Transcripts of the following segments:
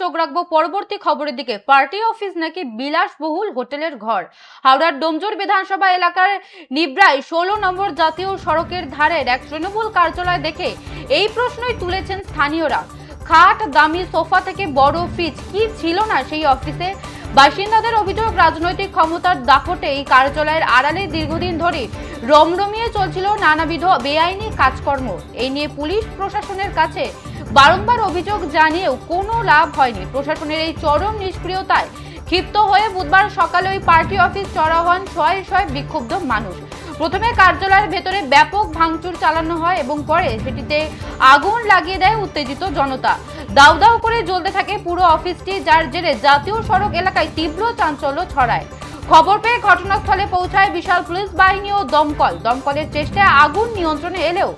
চোখ রাখবো পরবর্তী খবরের দিকে। পার্টি অফিস নাকি বিলাসবহুল হোটেলের ঘর। হাওড়ার ডোমজুর বিধানসভা এলাকার নিবরায় 16 নম্বর জাতীয় সড়কের ধারের এক তৃণমূল কার্যালয় দেখে এই প্রশ্নই তুলেছেন স্থানীয়রা। খাট, দামি সোফা থেকে বড় ফ্রিজ কি ছিল না সেই অফিসে? বাসিন্দাদের অভিযোগ, রাজনৈতিক ক্ষমতার দাপটে এই কার্যালয়ের আড়ালে দীর্ঘদিন ধরে রমরমিয়ে চলছিল নানাবিধ বেআইনি কাজকর্ম। এই নিয়ে পুলিশ প্রশাসনের কাছে বারংবার অভিযোগ জানিয়েও কোনো লাভ হয়নি। প্রশাসনের এই চরম নিষ্ক্রিয়তায় ক্ষিপ্ত হয়ে বুধবার সকালে ওই পার্টি অফিস চড়াও হন শয়ে শয়ে বিক্ষুব্ধ মানুষ। প্রথমে কার্যালয়ের ভেতরে ব্যাপক ভাঙচুর চালানো হয় এবং পরে সেটিতে আগুন লাগিয়ে দেয় উত্তেজিত জনতা। দাউ দাউ করে জ্বলতে থাকে পুরো অফিসটি, যার জেরে জাতীয় সড়ক এলাকায় তীব্র চাঞ্চল্য ছড়ায়। খবর পেয়ে ঘটনাস্থলে পৌঁছায় বিশাল পুলিশ বাহিনী ও দমকলের চেষ্টায় আগুন নিয়ন্ত্রণে এলেও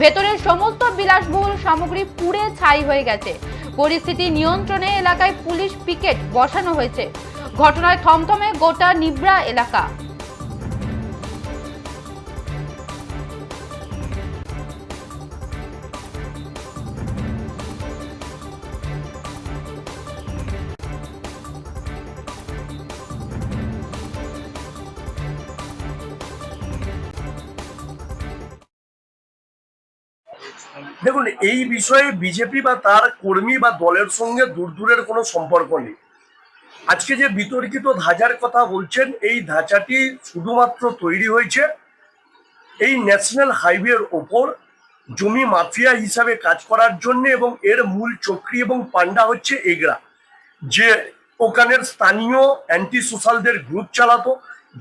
ভেতরের সমস্ত বিলাসবহুল সামগ্রী পুড়ে ছাই হয়ে গেছে। পরিস্থিতি নিয়ন্ত্রণে এলাকায় পুলিশ পিকেট বসানো হয়েছে। ঘটনায় থমথমে গোটা নিবরা এলাকা। দেখুন, এই বিষয়ে বিজেপি বা তার কর্মী বা দলের সঙ্গে দূরের কোনো সম্পর্ক নেই। আজকে যে বিতর্কিত ধাঁচার কথা বলছেন, এই ধাঁচাটি শুধুমাত্র তৈরি হয়েছে এই ন্যাশনাল হাইওয়ের ওপর জমি মাফিয়া হিসাবে কাজ করার জন্য, এবং এর মূল চক্রী এবং পান্ডা হচ্ছে এগরা, যে ওখানের স্থানীয় অ্যান্টি সোশ্যালদের গ্রুপ চালাতো,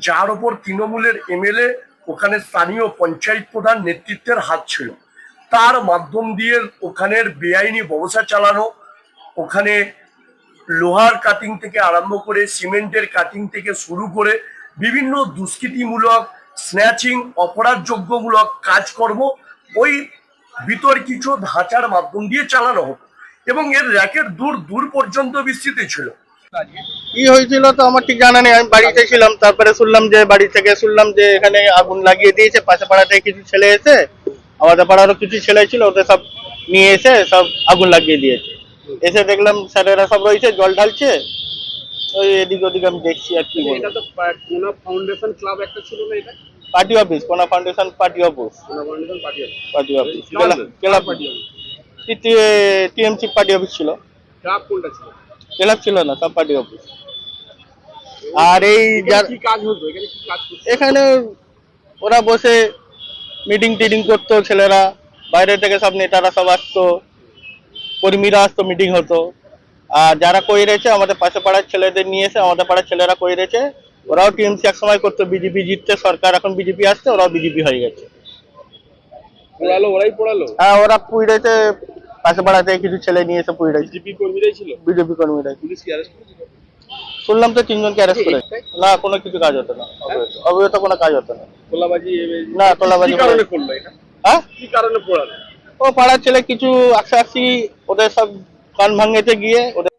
যার ওপর তৃণমূলের এমএলএ, ওখানে স্থানীয় পঞ্চায়েত প্রধান নেতৃত্বের হাত ছিল। তার মাধ্যম দিয়ে ওখানের বেআইনি ব্যবসা চালানো, ওখানে লোহার কাটিং থেকে আরম্ভ করে সিমেন্টের কাটিং থেকে শুরু করে বিভিন্ন দুষ্কৃতিমূলক, স্ন্যাচিং, অপরাধযোগ্যমূলক কাজকর্ম ওই বিতর্কিত ধাঁচার মাধ্যম দিয়ে চালানো হতো, এবং এর র্যাকেট দূর পর্যন্ত বিস্তৃত ছিল। কি হয়েছিল তো আমার ঠিক জানা নেই। আমি বাড়িতে ছিলাম, তারপরে বাড়ি থেকে শুনলাম যে এখানে আগুন লাগিয়ে দিয়েছে। পাশে পাড়া থেকে কিছু ছেলে এসে, আমাদের পাড়ারও কিছু ছেলে ছিল, ওদের সব নিয়ে এসে সব আগুন লাগিয়ে দিয়েছে। এসে দেখলাম স্যারেরা সব রয়েছে, জল ঢালছে। ওই এদিক ওদিক আমি দেখছি আর কি বলবো। এটা তো কোনা ফাউন্ডেশন ক্লাব একটা ছিল না? এটা পার্টি অফিস, কোনা ফাউন্ডেশন পার্টি অফিস। কোনা foundation party office club party office. TMC party office ছিল। ক্লাব কোনটা ছিল? ক্লাব ছিল না, সব পার্টি অফিস। আর এই যার কি কাজ হতো এখানে, কি কাজ করতো? এখানে ওরা বসে মিটিং টিটিং করতো, ছেলেরা বাইরে থেকে সব নেতারা সব আসতো, কর্মীরা আসতো, মিটিং হতো। আর যারা কইরেছে আমাদের পাশে পাড়ার ছেলেদের নিয়ে এসে আমাদের পাড়ার ছেলেরা কইরেছে। ওরাও টিএমসি এক সময় করতো, বিজেপি জিততে সরকার, এখন বিজেপি আসছে, ওরাও বিজেপি হয়ে গেছে। পোড়ালো, ওরাই পোড়ালো? হ্যাঁ, ওরা পুইড়েছে, পাশে পাড়া থেকে কিছু ছেলে নিয়ে এসে পুইড়েছে। বিজেপি কর্মীরাই ছিল? বিজেপি কর্মীরাই। পুলিশ কি অ্যারেস্ট করেছিল? শুনলাম তো 3 জনকে অ্যারেস্ট করে। না, কোনো কিছু কাজ হতো না, অবৈধ কোনো কাজ হতো না। তোলাবাজি? না, তোলাবাজি। কি কারণে করলো এটা? হ্যাঁ, কি কারণে পোড়ালো? ও পাড়ার ছেলে কিছু আক্সাসি ওদের সব কান ভাঙেতে গিয়ে ওদের